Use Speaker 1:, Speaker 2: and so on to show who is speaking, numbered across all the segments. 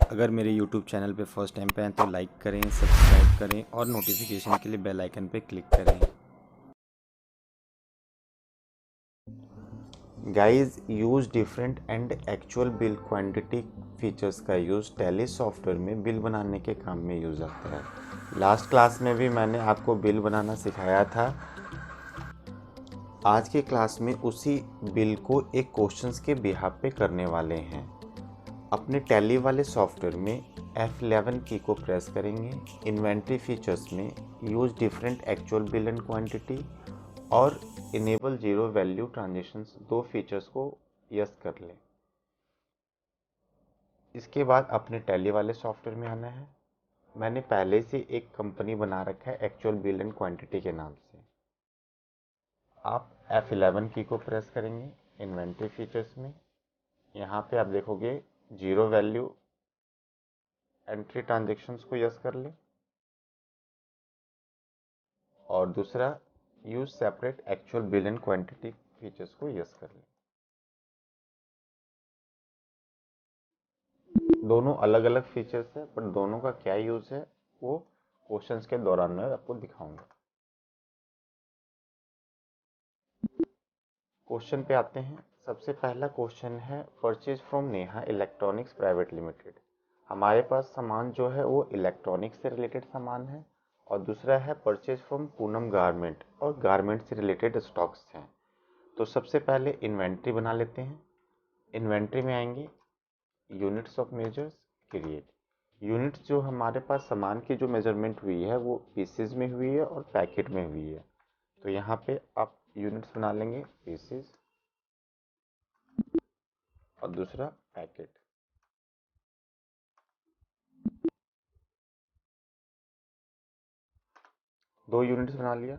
Speaker 1: अगर मेरे YouTube channel पे फर्स्ट टाइम पे हैं तो लाइक करें, सब्सक्राइब करें और नोटिफिकेशन के लिए बेल आइकन पे क्लिक करें। Guys, use different and actual bill quantity features का यूज़ टैली सॉफ्टवेयर में बिल बनाने के काम में यूज़ आता है। लास्ट क्लास में भी मैंने आपको बिल बनाना सिखाया था। आज के क्लास में उसी बिल को एक क्वेश्चंस के बिहाफ पे करने वाले हैं। अपने टैली वाले सॉफ्टवेयर में F11 की को प्रेस करेंगे। इन्वेंट्री फीचर्स में use different actual bill and quantity और इनेबल जीरो वैल्यू ट्रांजेक्शंस, दो फीचर्स को यस कर लें। इसके बाद अपने टैली वाले सॉफ्टवेयर में आना है। मैंने पहले से एक कंपनी बना रखा है एक्चुअल बिल एंड क्वांटिटी के नाम से। आप F11 की को प्रेस करेंगे इन्वेंट्री फीचर्स में। यहाँ पे आप देखोगे जीरो वैल्यू एंट्री ट्रांजेक्शंस को यस कर ले और दूसरा use separate actual bill and quantity features को यस कर ले। दोनों अलग अलग फीचर्स है, पर दोनों का क्या यूज है वो क्वेश्चंस के दौरान मैं आपको दिखाऊंगा। क्वेश्चन पे आते हैं। सबसे पहला क्वेश्चन है purchase from Neha electronics private limited. हमारे पास सामान जो है वो इलेक्ट्रॉनिक्स से रिलेटेड सामान है और दूसरा है परचेज फ्रॉम पूनम गारमेंट, और गारमेंट से रिलेटेड स्टॉक्स हैं। तो सबसे पहले इन्वेंट्री बना लेते हैं। इन्वेंट्री में आएंगे units of measures create. Units जो हमारे पास सामान की जो मेजरमेंट हुई है वो पीसेज में हुई है और पैकेट में हुई है। तो यहाँ पे आप यूनिट्स बना लेंगे पीसेज और दूसरा पैकेट। दो यूनिट्स बना लिया।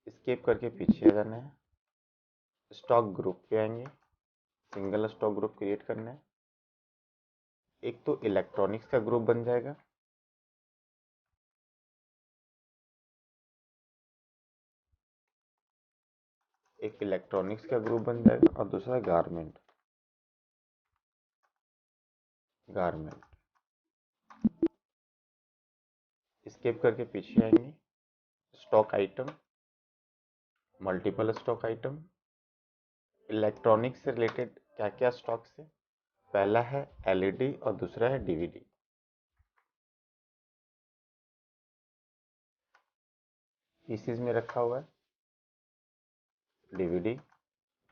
Speaker 1: स्केप करके पीछे आ जाना है। स्टॉक ग्रुप पे आएंगे। सिंगल स्टॉक ग्रुप क्रिएट करना है। एक तो इलेक्ट्रॉनिक्स का ग्रुप बन जाएगा, एक इलेक्ट्रॉनिक्स का ग्रुप बन जाएगा और दूसरा गारमेंट। स्केप करके पीछे आएंगे। Stock item, multiple stock item. Electronics से रिलेटेड क्या क्या स्टॉक्स है? पहला है एलईडी और दूसरा है डीवीडी। पीसेज में रखा हुआ है, डीवीडी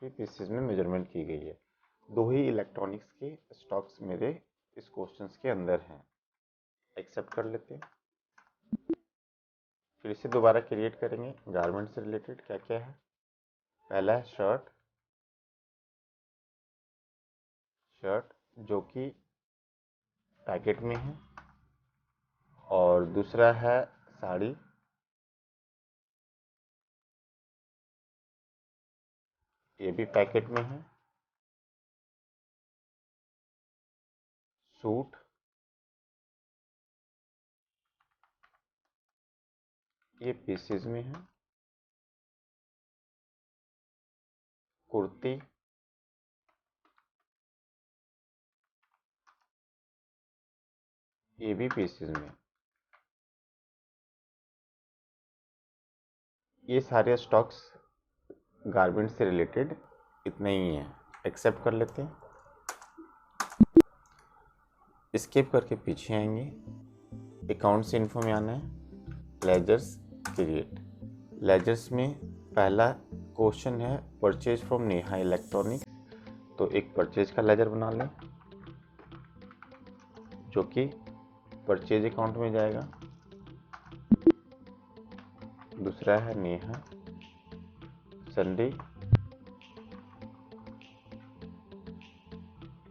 Speaker 1: भी पीसेज में मेजरमेंट की गई है। दो ही इलेक्ट्रॉनिक्स के स्टॉक्स मेरे इस क्वेश्चंस के अंदर हैं। एक्सेप्ट कर लेते हैं। फिर इसे दोबारा क्रिएट करेंगे। गारमेंट से रिलेटेड क्या क्या है? पहला है शर्ट, जो कि पैकेट में है, और दूसरा है साड़ी, ये भी पैकेट में है। सूट, ये पीसेज में है। कुर्ती, ये भी पीसेज में। ये सारे स्टॉक्स गारमेंट से रिलेटेड इतना ही है। एक्सेप्ट कर लेते हैं। स्किप करके पीछे आएंगे। अकाउंट से इन्फो में आना है। Ledgers create. लेजर्स में पहला क्वेश्चन है परचेज फ्रॉम नेहा इलेक्ट्रॉनिक्स। तो एक परचेज का लेजर बना लें जो कि परचेज अकाउंट में जाएगा। दूसरा है नेहा संडे,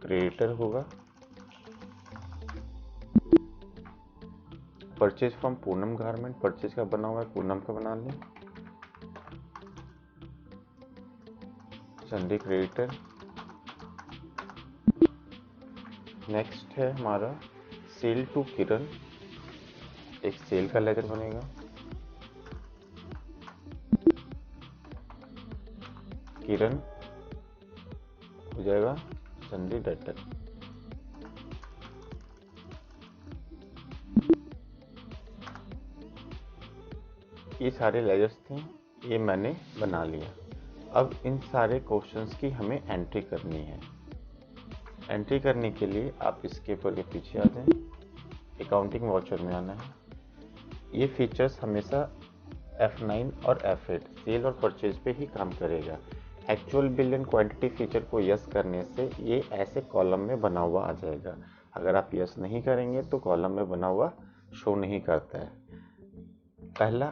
Speaker 1: क्रेडिटर होगा। Purchase from Poonam garment, purchase का बना हुआ है, पूनम का बना लें। Sunday creditor. नेक्स्ट है हमारा सेल टू किरण, एक सेल का लेजर बनेगा। किरण हो जाएगा संडे डेटर। ये सारे लेजर्स थे, ये मैंने बना लिया। अब इन सारे क्वेश्चंस की हमें एंट्री करनी है। एंट्री करने के लिए आप इसके ऊपर के पीछे आ जाएं, अकाउंटिंग वाउचर में आना है। ये फीचर्स हमेशा F9 और F8 सेल और परचेज पे ही काम करेगा। Actual bill and quantity feature को यस करने से ये ऐसे कॉलम में बना हुआ आ जाएगा। अगर आप यस नहीं करेंगे तो कॉलम में बना हुआ शो नहीं करता है। पहला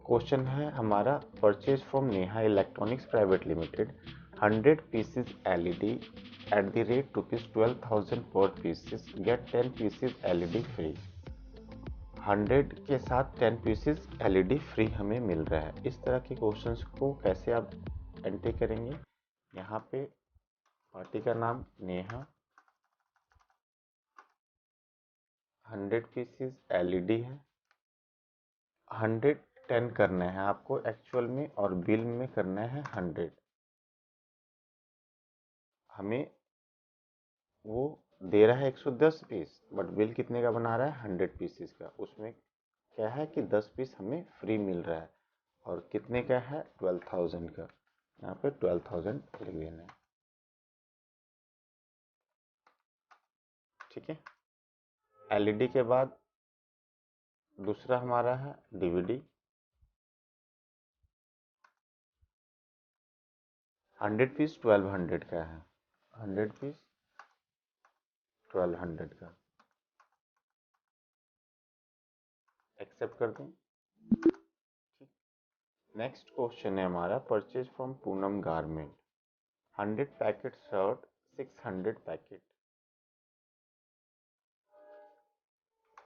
Speaker 1: क्वेश्चन है हमारा, purchase from Neha electronics private limited 100 pieces LED at the rate ₹12,000 पर pieces, get 10 pieces LED free. 100 के साथ 10 पीसेस एलईडी फ्री हमें मिल रहा है। इस तरह के क्वेश्चंस को कैसे आप एंट्री करेंगे? यहाँ पे पार्टी का नाम नेहा, 100 पीसेस एलईडी है, 100 10 करना है आपको एक्चुअल में, और बिल में करना है 100। हमें वो दे रहा है 110 पीस, बट बिल कितने का बना रहा है? 100 पीसेस का। उसमें क्या है कि 10 पीस हमें फ्री मिल रहा है, और कितने का है? 12,000 का। यहाँ पे 12,000 लिख देना है, ठीक है। एलईडी के बाद दूसरा हमारा है डीवीडी, 100 पीस 1200 का है, 100 पीस 1200 का, एक्सेप्ट कर दें। नेक्स्ट क्वेश्चन है हमारा, purchase from Poonam garment 100 packet shirt 600 packet.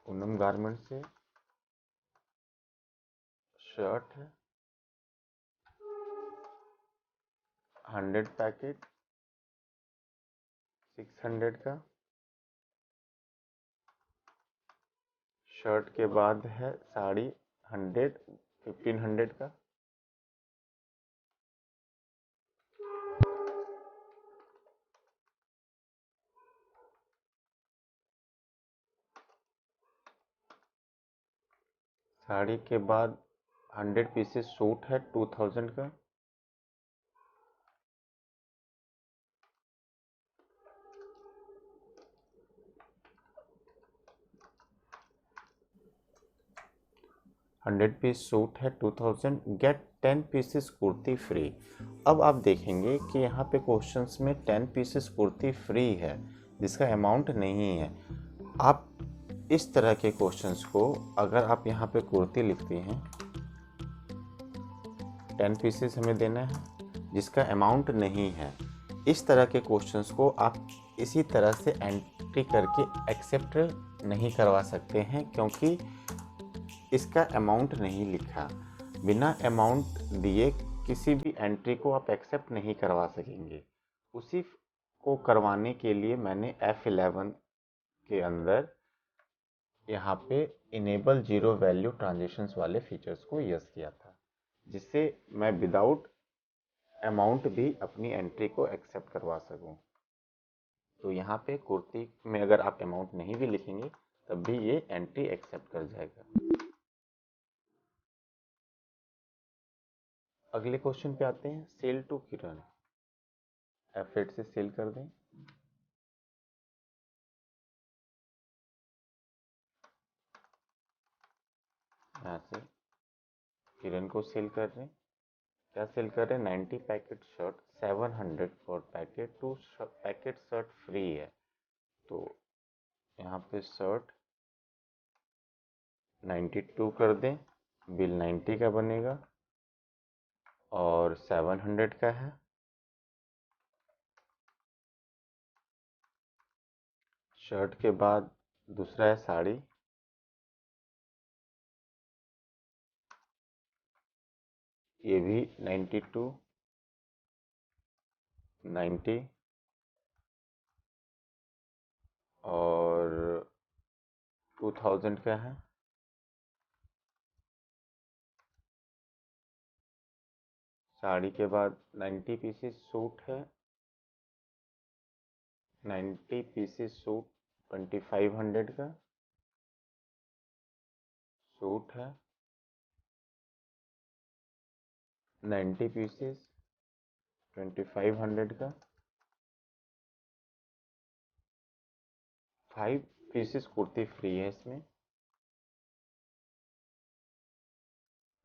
Speaker 1: Poonam garment से शर्ट है 100 पैकेट 600 का। शर्ट के बाद है साड़ी 100 1500 का। साड़ी के बाद 100 पीसेस सूट है 2000 का। हंड्रेड पीस सूट है 2000, गेट 10 पीसेस कुर्ती फ्री। अब आप देखेंगे कि यहाँ पे क्वेश्चंस में 10 पीसेस कुर्ती फ्री है, जिसका अमाउंट नहीं है। आप इस तरह के क्वेश्चंस को, अगर आप यहाँ पे कुर्ती लिखते हैं, 10 पीसेस हमें देना है जिसका अमाउंट नहीं है, इस तरह के क्वेश्चंस को आप इसी तरह से एंट्री करके एक्सेप्ट नहीं करवा सकते हैं, क्योंकि इसका अमाउंट नहीं लिखा। बिना अमाउंट दिए किसी भी एंट्री को आप एक्सेप्ट नहीं करवा सकेंगे। उसी को करवाने के लिए मैंने F11 के अंदर यहाँ पे इनेबल जीरो वैल्यू ट्रांजेक्शन्स वाले फीचर्स को यस किया था, जिससे मैं विदाउट अमाउंट भी अपनी एंट्री को एक्सेप्ट करवा सकूं। तो यहाँ पे कुर्ती में अगर आप अमाउंट नहीं भी लिखेंगे तब भी ये एंट्री एक्सेप्ट कर जाएगा। अगले क्वेश्चन पे आते हैं, सेल टू किरण। F8 से सेल कर दें। यहाँ से किरण को सेल कर रहे हैं। क्या सेल कर रहे हैं? 90 packet shirt 700 for packet, 2 packet shirt free है। तो यहाँ पे शर्ट 92 कर दें, बिल 90 का बनेगा और 700 का है। शर्ट के बाद दूसरा है साड़ी, ये भी 92 90 और 2000 का है। साड़ी के बाद 90 पीसेस सूट है, 90 पीसेस सूट 2500 का सूट है। 90 पीसेस 2500 का, 5 पीसेस कुर्ती फ्री है इसमें,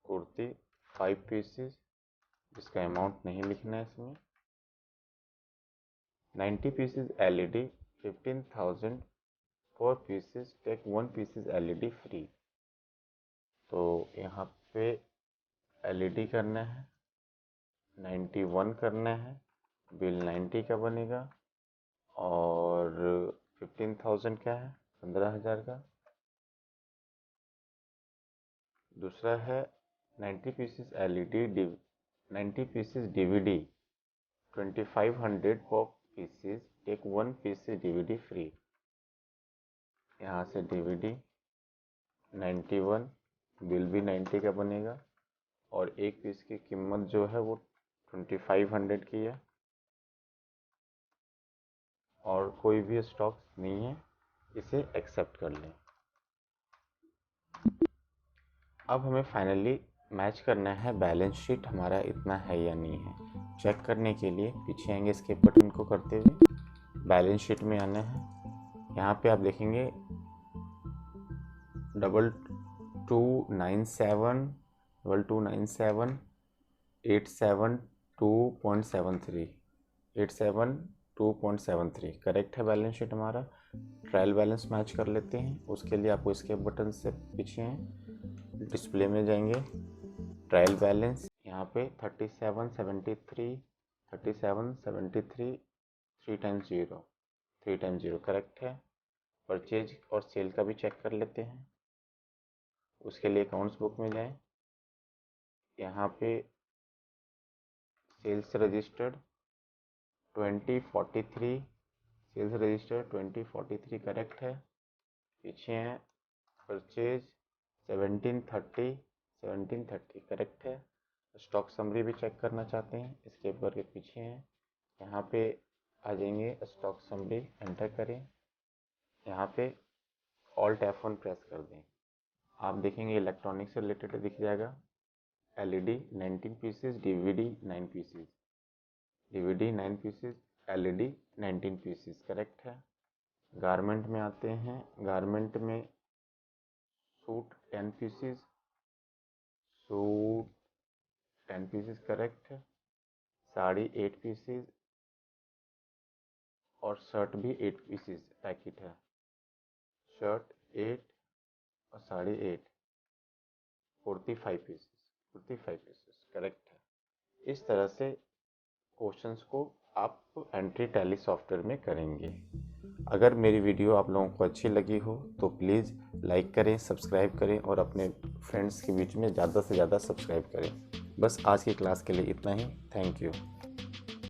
Speaker 1: कुर्ती 5 पीसेस, इसका अमाउंट नहीं लिखना है इसमें। 90 pieces LED 15,000, 4 pieces take 1 pieces LED free. तो यहाँ पे LED करना है, 91 करना है, बिल 90 का बनेगा, और 15,000 क्या है, 15,000 का। दूसरा है 90 पीसेस LED 90 पीसेस DVD 2500 पर pieces take 1 pieces DVD free. यहाँ से DVD 91, बिल भी 90 का बनेगा, और एक पीस की कीमत जो है वो 2500 की है, और कोई भी स्टॉक नहीं है, इसे एक्सेप्ट कर लें। अब हमें फाइनली मैच करना है बैलेंस शीट हमारा इतना है या नहीं है। चेक करने के लिए पीछे आएंगे स्केप बटन को करते हुए, बैलेंस शीट में आना है। यहाँ पे आप देखेंगे 2297 2297 872.73 872.73 करेक्ट है बैलेंस शीट हमारा। ट्रायल बैलेंस मैच कर लेते हैं, उसके लिए आपको स्केप बटन से पीछे हैं, डिस्प्ले में जाएंगे, ट्रायल बैलेंस, यहाँ पे 3773 3 टाइम्स 0 करेक्ट है। परचेज और सेल का भी चेक कर लेते हैं, उसके लिए अकाउंट्स बुक में जाएं, यहाँ पे sales registered 2043, sales registered 2043 correct है। पीछे हैं परचेज 1730 करेक्ट है। स्टॉक समरी भी चेक करना चाहते हैं, इसके ऊपर के पीछे हैं, यहाँ पे आ जाएंगे, स्टॉक समरी एंटर करें, यहाँ पे ऑल्ट F1 प्रेस कर दें, आप देखेंगे इलेक्ट्रॉनिक से रिलेटेड दिख जाएगा। LED 19 pieces, DVD 9 pieces, DVD 9 pieces, LED 19 pieces correct है। गारमेंट में आते हैं, गारमेंट में suit 10 pieces, suit 10 pieces correct है। साड़ी 8 पीसेस, और शर्ट भी 8 पीसेस पैकेट है, शर्ट 8 और साड़ी 8, 45 पीसेस करेक्ट है। इस तरह से क्वेश्चंस को आप एंट्री टैली सॉफ्टवेयर में करेंगे। अगर मेरी वीडियो आप लोगों को अच्छी लगी हो तो प्लीज़ लाइक करें, सब्सक्राइब करें, और अपने फ्रेंड्स के बीच में ज़्यादा से ज़्यादा सब्सक्राइब करें। बस आज की क्लास के लिए इतना ही। Thank you.